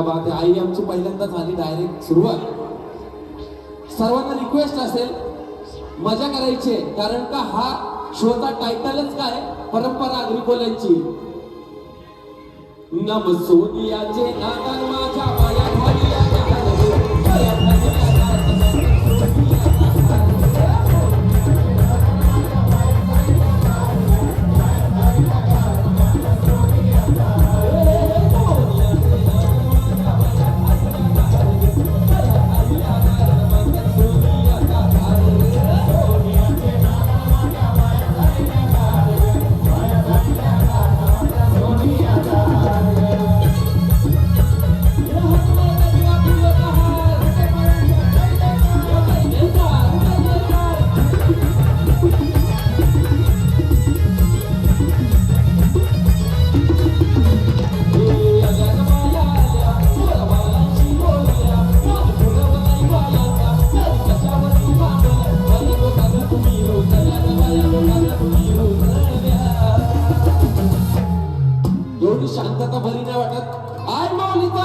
बात आहे. आई आमची पहिल्यांदा झाली डायरेक्ट सुरुवात. सर्वांना रिक्वेस्ट असेल मजा करायची, कारण का हा शोचा टायटलच काय, परंपरा अग्रिकोल्यांची. नम सोनियाचे नादान माझ्या पाया खाली शांतता भरी नाही वाटत. आय माऊलीचा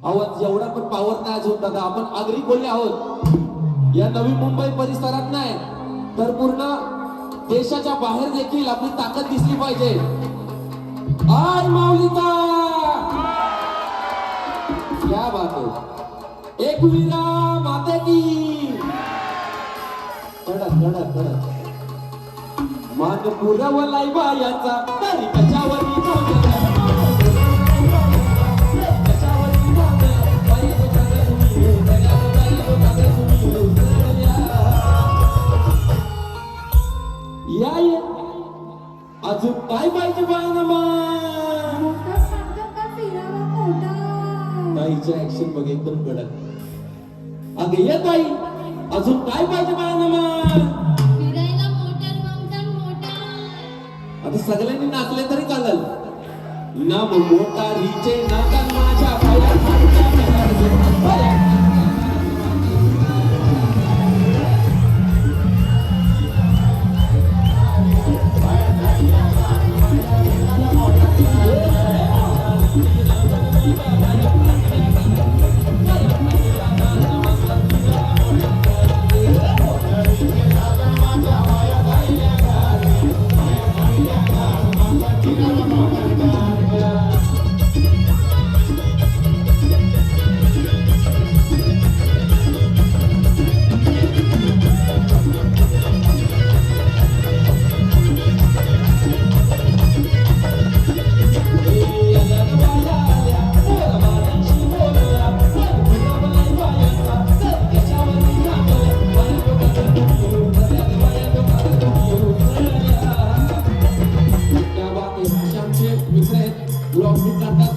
आवाज एवढा पण पॉवर नाही अजून दादा. आपण आगरी कोल्हे आहोत. या नवी मुंबई परिसरात नाही तर पूर्ण देशाच्या बाहेर देखील आपली ताकद दिसली पाहिजे. आय माऊलीचा क्या बात आहे. एक वीरा माते की कडक कडक कडक मान पुरवलाय बायाचा तरी कशावरी या अजून काय पाहिजे बायना मान. ताईच्या ऍक्शन बघ एकदम कडक. अगं ये ताई अजून काय पाहिजे बायना मान. आता सगळ्यांनी नाचले तरी चालेल. ना मोटारीचे नाकान माझ्या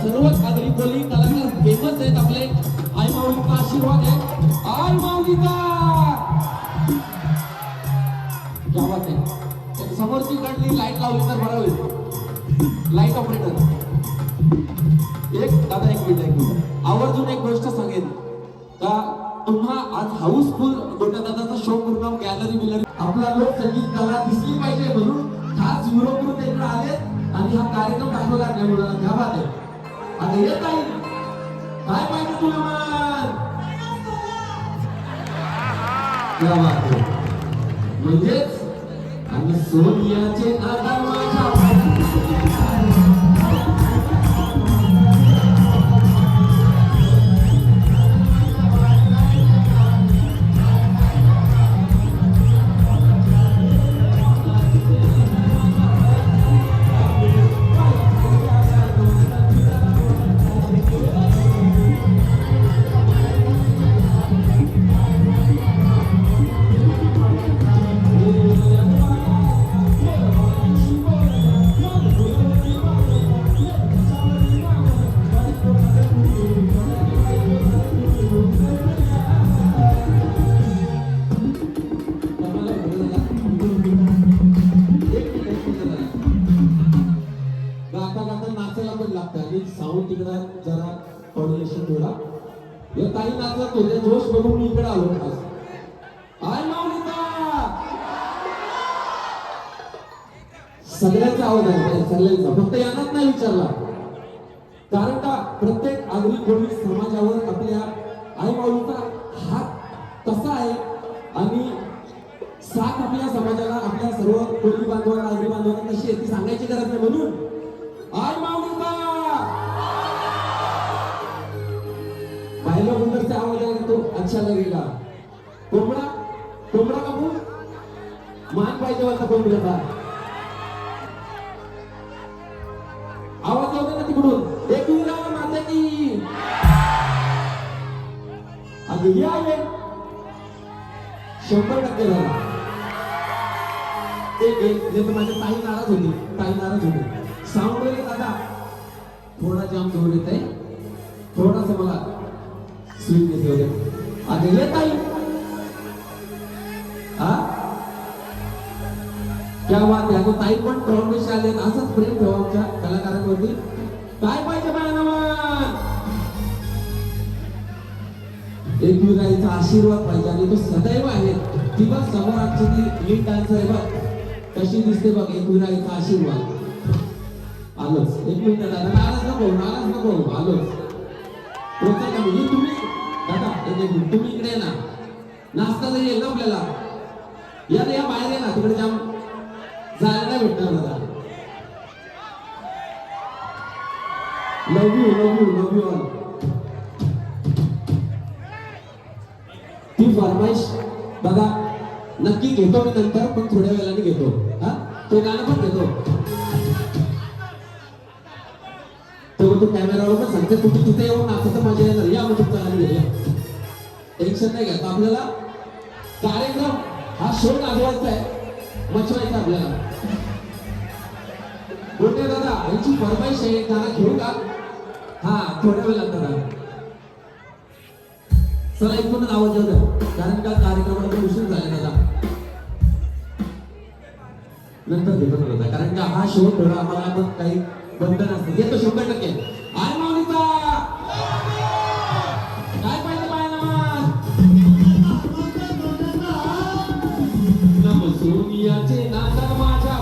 सर्वच आगरी कोली कलाकार फेमस आहेत आपले. आई माऊलीचा आशीर्वाद आहे. आई माऊलीचा क्या बात आहे. समोरची कडली लाईट लावली तर बरं होईल. लाईट ऑपरेटर एक दादा एक मिनिट आवर्जून एक गोष्ट सांगेन का तुम्हा आज हाऊसफुल गोट्या दादाचा शो पूर्ण गॅलरी बिलरी आपला लोकसंगीत कला दिसली पाहिजे म्हणून खास युरोपवरून इकडे आले आणि हा कार्यक्रम दाखवला नाही मुलांना. क्या बात आहे. आता येत आहे काय पाहिजे तुला मान. क्या बात आहे. म्हणजेच आणि सोनियाचे नादान माझ्या साऊंड तिकडे जरा कॉर्डिनेशन थोडा. या ताई नाचला तो त्या जोश बघून मी इकडे आलो. आय माऊलीचा सगळ्यांचा आवाज आहे. सगळ्यांचा फक्त यांनाच नाही विचारला. कारण का प्रत्येक आगरी कोळी समाजावर आपल्या आई माऊलीचा हात कसा आहे आणि साथ आपल्या समाजाला आपल्या सर्व कोळी बांधवांना आगरी बांधवांना कशी आहे ती सांगायची गरज नाही. म्हणून आई माऊलीचा बायला गुंडरचा आवाज आहे तो अच्छा लगेगा. कोंबडा कोंबडा कापू मान पाहिजे होता कोंबड्याचा आवाज येतो ना तिकडून एक माता की अगदी आहे 100% झाला. एक माझी ताई नाराज होती साऊंड वगैरे दादा थोडा जाम जोर येत आहे थोडासा मला स्वीट येते वगैरे अगं येत आहे हा क्या बात आहे. अगं ताई पण ट्रॉमेशी आले असंच प्रेम ठेवा आमच्या कलाकारांवरती. काय पाहिजे बाळांना एक विराईचा आशीर्वाद पाहिजे आणि तो सदैव आहे. ती बघ समोर आमची ती लीड डान्सर आहे बघ कशी दिसते बघ एक विराईचा आशीर्वाद आलोच. एक मिनिट दादा नाराज नको आलोच. प्रोत्साहन कमी तुम्ही दादा एक मिनिट तुम्ही इकडे ये ना नाश्ता जरी येईल ना आपल्याला या बाहेर आहे ना तिकडे जाम जायला नाही भेटणार दादा. लव यू ऑल. ती फरमाईश बघा नक्की घेतो मी नंतर पण थोड्या वेळाने घेतो. हा तो गाणं पण घेतो तो कॅमेरावर पण सांगते कुठे तिथे येऊन नाचायचं मजा येणार. या मग तुमचा गाणं घेऊया टेन्शन नाही घ्यायचं. आपल्याला कार्यक्रम हा शो गाजवायचा आहे मचवायचा आपल्याला. बोलते दादा यांची फरमाईश आहे गाणं घेऊ का हा थोड्या वेळ लागतात. चला इथूनच आवाज येऊ द्या कारण का कार्यक्रमाला उशीर झाला दादा नंतर घेतो दादा कारण का हा शो थोडा आम्हाला पण काही बंधन असते. येतो 100%. आय माऊलीचा काय पाहिजे बायनामा नम सोनियाचे नांदन माझ्या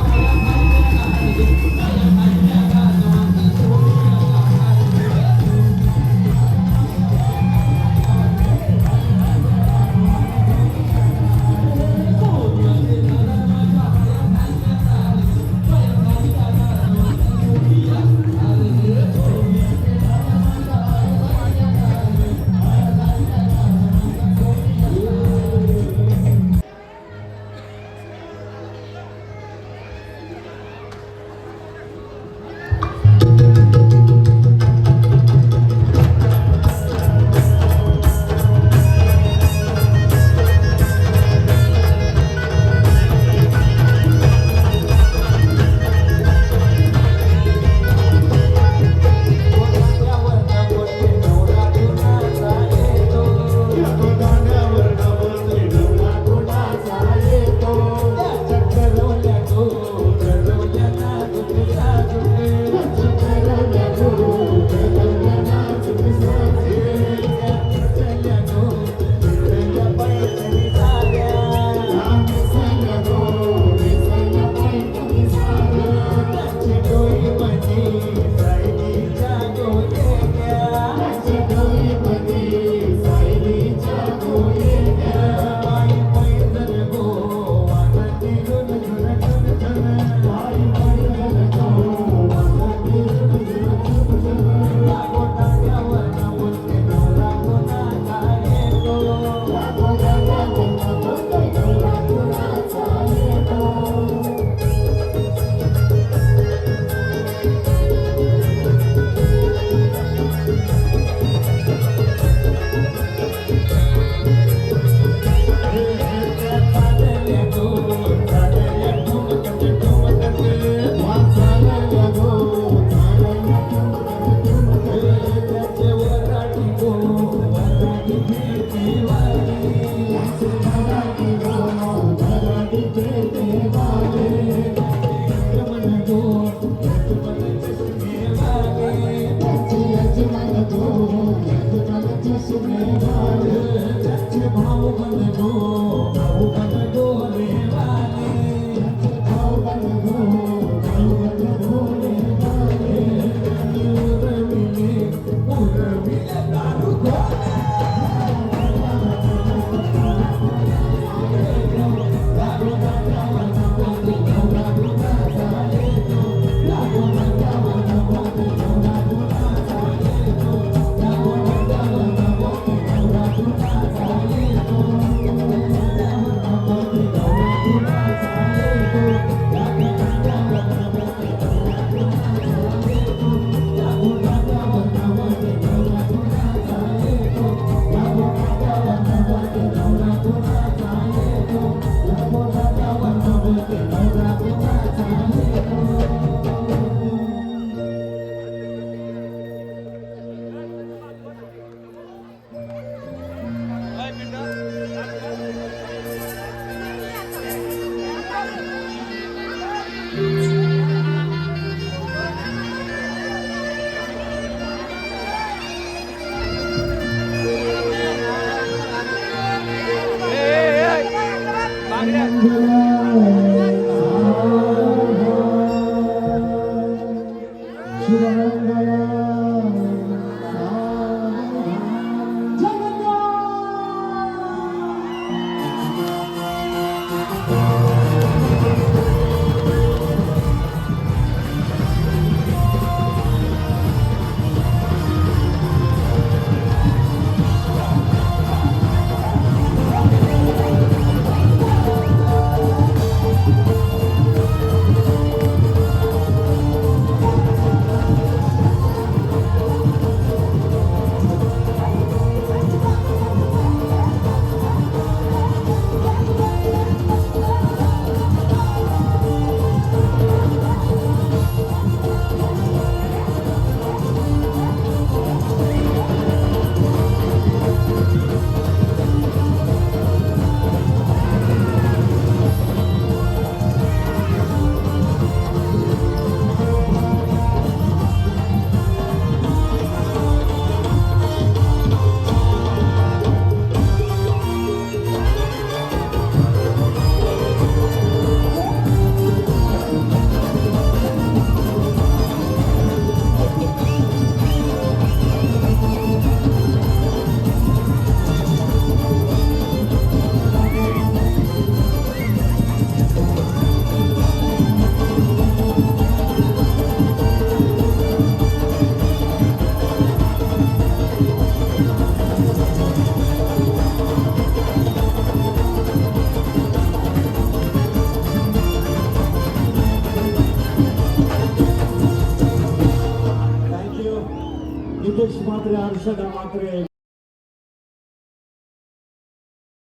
हर्षदा मात्रे